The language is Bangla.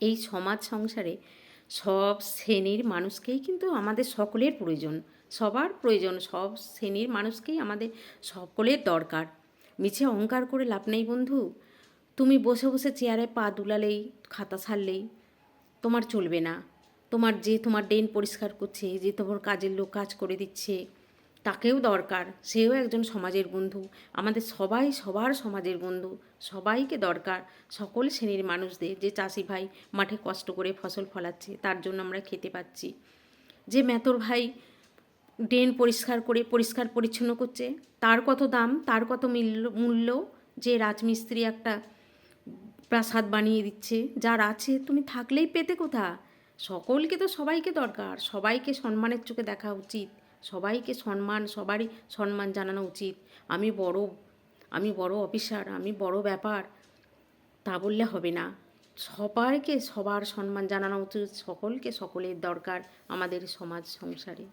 এই সমাজ সংসারে সব শ্রেণীর মানুষকেই কিন্তু আমাদের সকলের প্রয়োজন, সবার প্রয়োজন, সব শ্রেণীর মানুষকেই আমাদের সকলের দরকার। মিছে অহংকার করে লাভ নেই বন্ধু। তুমি বসে বসে চেয়ারে পা দুলালেই, খাতা ছাড়লেই তোমার চলবে না। তোমার ড্রেন পরিষ্কার করছে, যে তোমার কাজের লোক কাজ করে দিচ্ছে, তাকেও দরকার, সেও একজন সমাজের বন্ধু। আমাদের সবাই সবার সমাজের বন্ধু, সবাইকে দরকার, সকল শ্রেণীর মানুষদের। যে চাষি ভাই মাঠে কষ্ট করে ফসল ফলাচ্ছে, তার জন্য আমরা খেতে পাচ্ছি। যে মেথর ভাই ড্রেন পরিষ্কার করে পরিষ্কার পরিচ্ছন্ন করছে, তার কত দাম, তার কত মূল্য। যে রাজমিস্ত্রি একটা প্রাসাদ বানিয়ে দিচ্ছে, যার আছে, তুমি থাকলেই পেতে কোথা। সকলকে তো সবাইকে দরকার, সবাইকে সম্মানের চোখে দেখা উচিত, সবাইকে সবারই সম্মান জানানো উচিত। আমি বড় আমি বড় অফিসার, আমি বড় ব্যাপার, তা বললে হবে না। সবাইকে সবার সম্মান জানানো উচিত, সকলকে সকলের দরকার আমাদের সমাজ সংসারে।